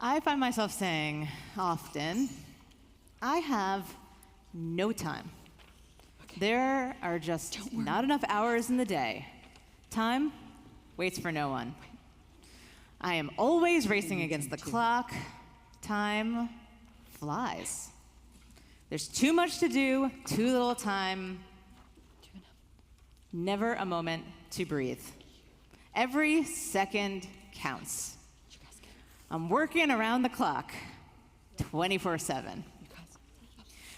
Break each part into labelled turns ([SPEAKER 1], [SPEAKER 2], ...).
[SPEAKER 1] I find myself saying often, I have no time. Okay. There are just not enough hours in the day. Time waits for no one. I am always racing against the clock. Time flies. There's too much to do, too little time. Never a moment to breathe. Every second counts. I'm working around the clock, 24/7.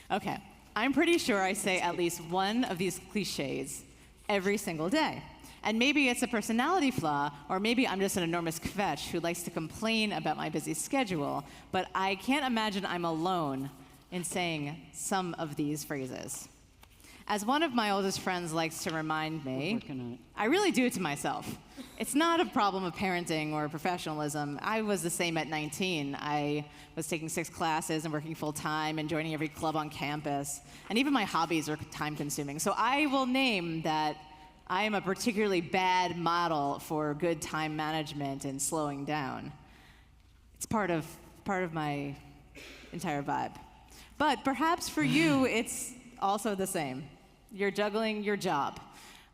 [SPEAKER 1] Okay, I'm pretty sure I say at least one of these cliches every single day. And maybe it's a personality flaw, or maybe I'm just an enormous kvetch who likes to complain about my busy schedule, but I can't imagine I'm alone in saying some of these phrases. As one of my oldest friends likes to remind me, I really do it to myself. It's not a problem of parenting or professionalism. I was the same at 19. I was taking 6 classes and working full time and joining every club on campus. And even my hobbies are time consuming. So I will name that I am a particularly bad model for good time management and slowing down. It's part of my entire vibe. But perhaps for you, it's also the same. You're juggling your job,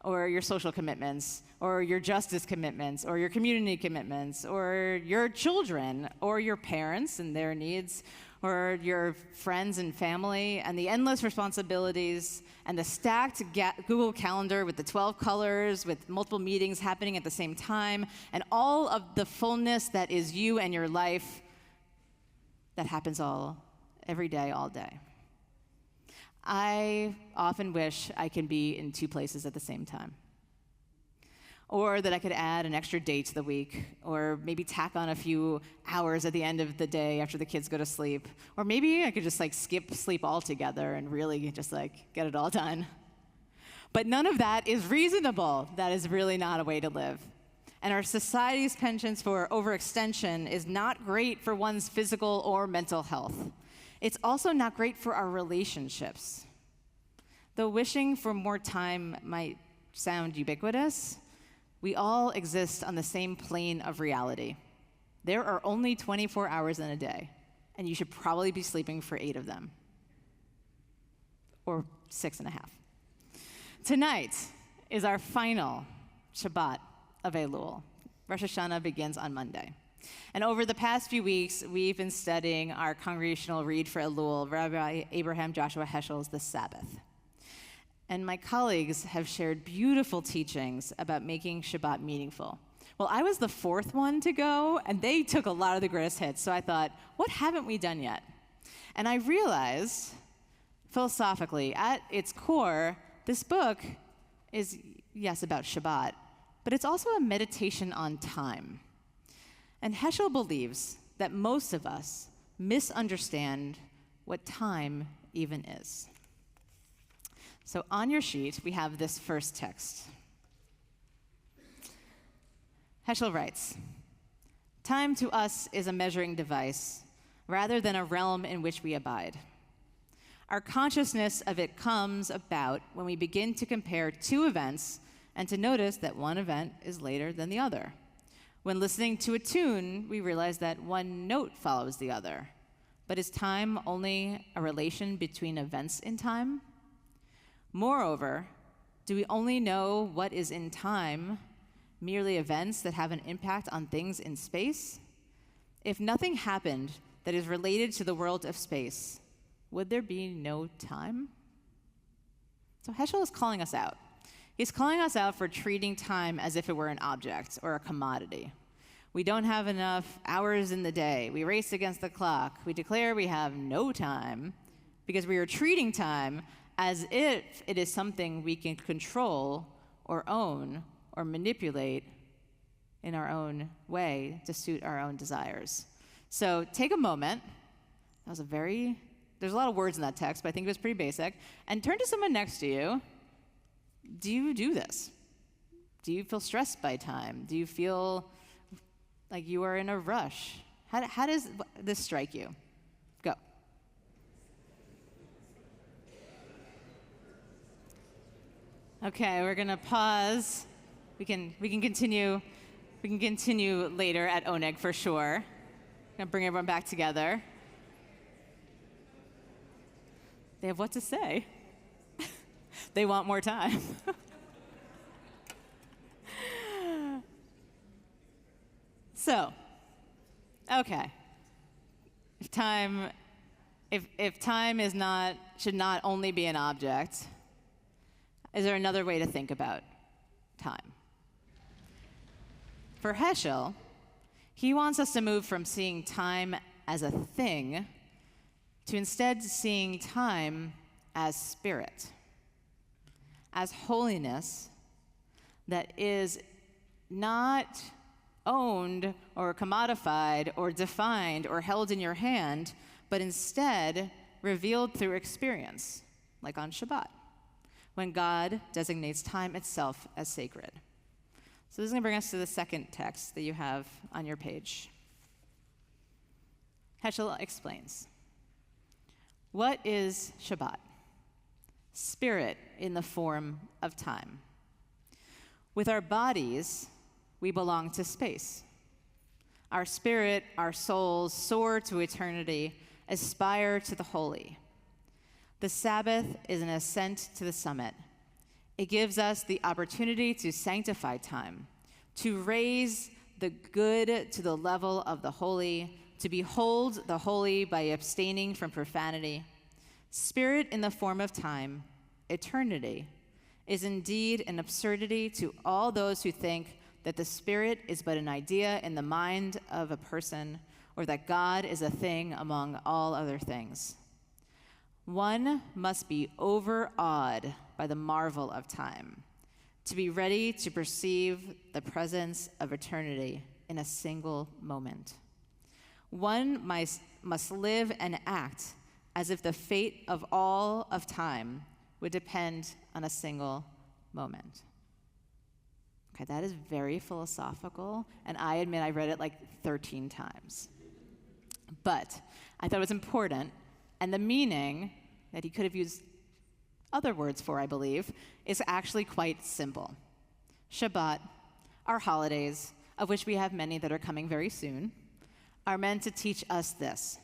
[SPEAKER 1] or your social commitments, or your justice commitments, or your community commitments, or your children, or your parents and their needs, or your friends and family, and the endless responsibilities, and the stacked Google Calendar with the 12 colors, with multiple meetings happening at the same time, and all of the fullness that is you and your life that happens every day, all day. I often wish I can be in 2 places at the same time. Or that I could add an extra day to the week, or maybe tack on a few hours at the end of the day after the kids go to sleep. Or maybe I could just skip sleep altogether and really just get it all done. But none of that is reasonable. That is really not a way to live. And our society's penchant for overextension is not great for one's physical or mental health. It's also not great for our relationships. Though wishing for more time might sound ubiquitous, we all exist on the same plane of reality. There are only 24 hours in a day, and you should probably be sleeping for 8 of them. Or 6.5. Tonight is our final Shabbat of Elul. Rosh Hashanah begins on Monday. And over the past few weeks, we've been studying our congregational read for Elul, Rabbi Abraham Joshua Heschel's The Sabbath. And my colleagues have shared beautiful teachings about making Shabbat meaningful. Well, I was the 4th one to go, and they took a lot of the greatest hits, so I thought, what haven't we done yet? And I realized, philosophically, at its core, this book is, yes, about Shabbat, but it's also a meditation on time. And Heschel believes that most of us misunderstand what time even is. So on your sheet, we have this first text. Heschel writes, "Time to us is a measuring device rather than a realm in which we abide. Our consciousness of it comes about when we begin to compare 2 events and to notice that one event is later than the other. When listening to a tune, we realize that one note follows the other. But is time only a relation between events in time? Moreover, do we only know what is in time, merely events that have an impact on things in space? If nothing happened that is related to the world of space, would there be no time?" So Heschel is calling us out. He's calling us out for treating time as if it were an object or a commodity. We don't have enough hours in the day. We race against the clock. We declare we have no time because we are treating time as if it is something we can control or own or manipulate in our own way to suit our own desires. So take a moment. There's a lot of words in that text, but I think it was pretty basic. And turn to someone next to you. Do you do this? Do you feel stressed by time? Do you feel like you are in a rush? How does this strike you? Go. Okay, we're gonna pause. We can continue later at Oneg for sure. Gonna bring everyone back together. They have what to say. They want more time. So, okay. If time should not only be an object, is there another way to think about time? For Heschel, he wants us to move from seeing time as a thing to instead seeing time as spirit, as holiness that is not owned or commodified or defined or held in your hand, but instead revealed through experience, like on Shabbat, when God designates time itself as sacred. So this is going to bring us to the second text that you have on your page. Heschel explains. What is Shabbat? Spirit in the form of time. With our bodies, we belong to space. Our spirit, our souls soar to eternity, aspire to the holy. The Sabbath is an ascent to the summit. It gives us the opportunity to sanctify time, to raise the good to the level of the holy, to behold the holy by abstaining from profanity. Spirit in the form of time, eternity, is indeed an absurdity to all those who think that the spirit is but an idea in the mind of a person, or that God is a thing among all other things. One must be overawed by the marvel of time, to be ready to perceive the presence of eternity in a single moment. One must live and act as if the fate of all of time would depend on a single moment. Okay, that is very philosophical, and I admit I read it like 13 times. But I thought it was important, and the meaning that he could have used other words for, I believe, is actually quite simple. Shabbat, our holidays, of which we have many that are coming very soon, are meant to teach us this,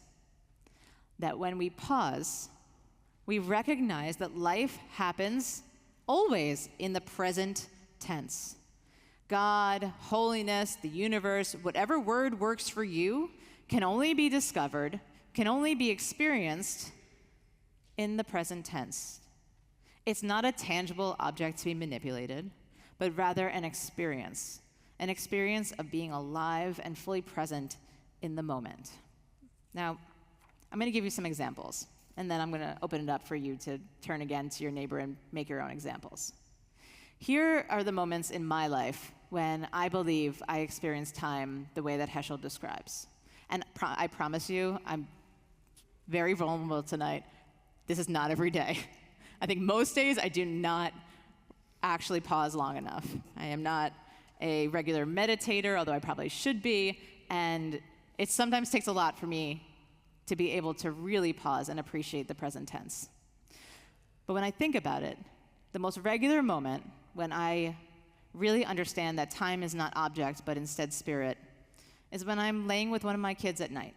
[SPEAKER 1] that when we pause, we recognize that life happens always in the present tense. God, holiness, the universe, whatever word works for you, can only be discovered, can only be experienced in the present tense. It's not a tangible object to be manipulated, but rather an experience of being alive and fully present in the moment. Now, I'm going to give you some examples, and then I'm going to open it up for you to turn again to your neighbor and make your own examples. Here are the moments in my life when I believe I experience time the way that Heschel describes. And I promise you, I'm very vulnerable tonight. This is not every day. I think most days I do not actually pause long enough. I am not a regular meditator, although I probably should be, and it sometimes takes a lot for me to be able to really pause and appreciate the present tense. But when I think about it, the most regular moment when I really understand that time is not object, but instead spirit, is when I'm laying with one of my kids at night,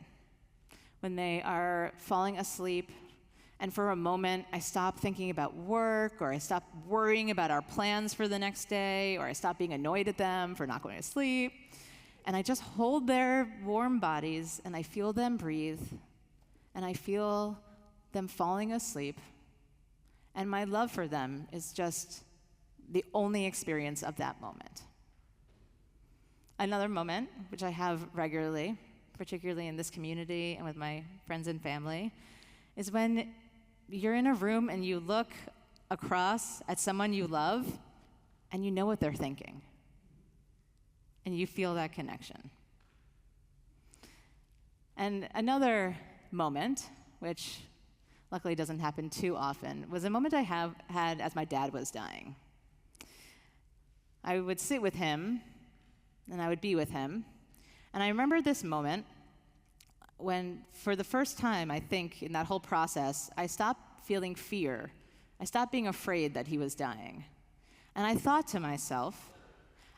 [SPEAKER 1] when they are falling asleep, and for a moment, I stop thinking about work, or I stop worrying about our plans for the next day, or I stop being annoyed at them for not going to sleep, and I just hold their warm bodies, and I feel them breathe, and I feel them falling asleep, and my love for them is just the only experience of that moment. Another moment, which I have regularly, particularly in this community and with my friends and family, is when you're in a room and you look across at someone you love and you know what they're thinking. And you feel that connection. And another moment, which luckily doesn't happen too often, was a moment I had as my dad was dying. I would sit with him and I would be with him. And I remember this moment when, for the first time, I think, in that whole process, I stopped feeling fear. I stopped being afraid that he was dying. And I thought to myself,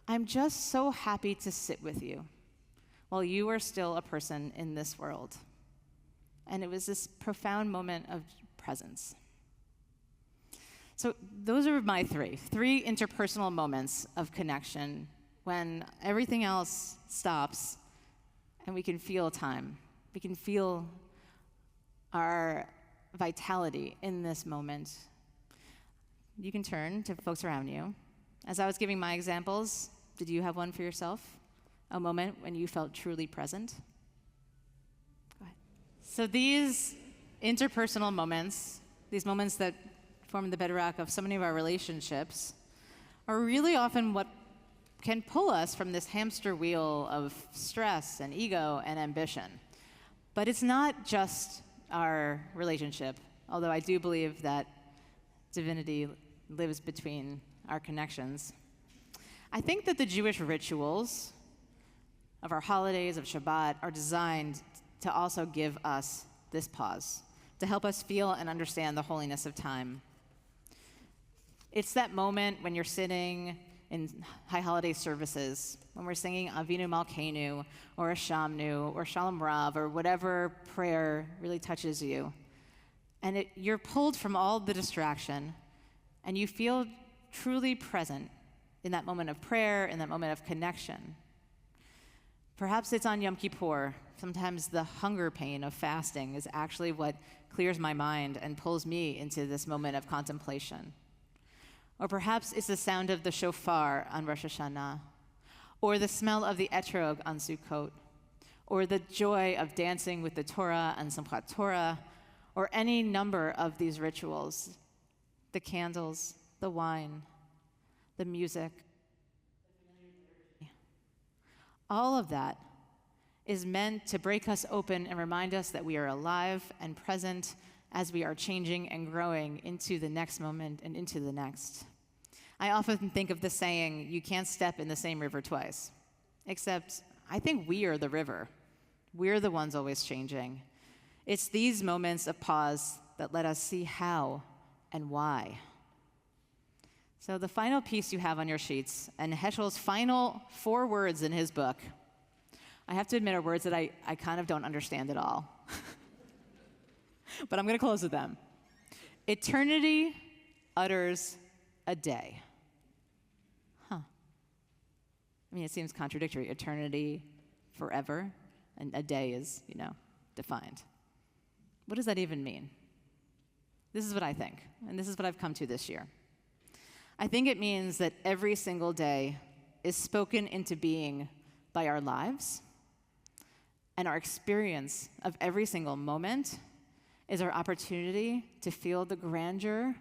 [SPEAKER 1] I'm just so happy to sit with you. while you are still a person in this world. And it was this profound moment of presence. So those are my three interpersonal moments of connection when everything else stops and we can feel time. We can feel our vitality in this moment. You can turn to folks around you. As I was giving my examples, did you have one for yourself? A moment when you felt truly present? Go ahead. So these interpersonal moments, these moments that form the bedrock of so many of our relationships, are really often what can pull us from this hamster wheel of stress and ego and ambition. But it's not just our relationship, although I do believe that divinity lives between our connections. I think that the Jewish rituals of our holidays, of Shabbat, are designed to also give us this pause, to help us feel and understand the holiness of time. It's that moment when you're sitting in high holiday services, when we're singing Avinu Malkeinu, or a Shamnu, or Shalom Rav, or whatever prayer really touches you. And you're pulled from all the distraction, and you feel truly present in that moment of prayer, in that moment of connection. Perhaps it's on Yom Kippur. Sometimes the hunger pain of fasting is actually what clears my mind and pulls me into this moment of contemplation. Or perhaps it's the sound of the shofar on Rosh Hashanah, or the smell of the etrog on Sukkot, or the joy of dancing with the Torah on Simchat Torah, or any number of these rituals, the candles, the wine, the music. All of that is meant to break us open and remind us that we are alive and present as we are changing and growing into the next moment and into the next. I often think of the saying, you can't step in the same river twice. Except, I think we are the river. We're the ones always changing. It's these moments of pause that let us see how and why. So the final piece you have on your sheets, and Heschel's final 4 words in his book, I have to admit are words that I kind of don't understand at all. But I'm going to close with them. Eternity utters a day. I mean, it seems contradictory. Eternity, forever, and a day is, defined. What does that even mean? This is what I think, and this is what I've come to this year. I think it means that every single day is spoken into being by our lives, and our experience of every single moment is our opportunity to feel the grandeur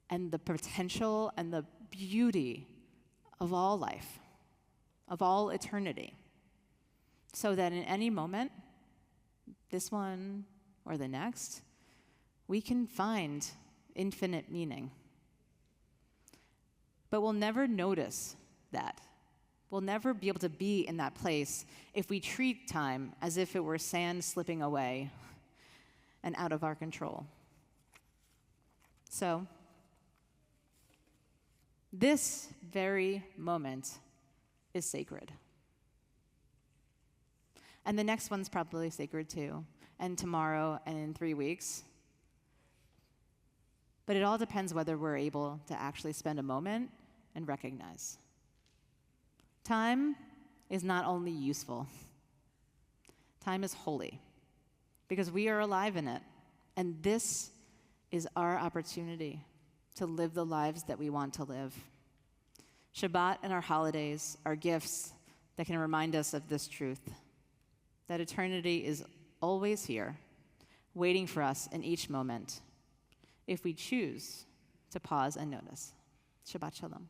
[SPEAKER 1] and the potential and the beauty of all life, of all eternity, so that in any moment, this one or the next, we can find infinite meaning. But we'll never notice that. We'll never be able to be in that place if we treat time as if it were sand slipping away and out of our control. So, this very moment is sacred. And the next one's probably sacred too, and tomorrow and in 3 weeks. But it all depends whether we're able to actually spend a moment and recognize. Time is not only useful, time is holy, because we are alive in it, and this is our opportunity to live the lives that we want to live. Shabbat and our holidays are gifts that can remind us of this truth, that eternity is always here, waiting for us in each moment, if we choose to pause and notice. Shabbat Shalom.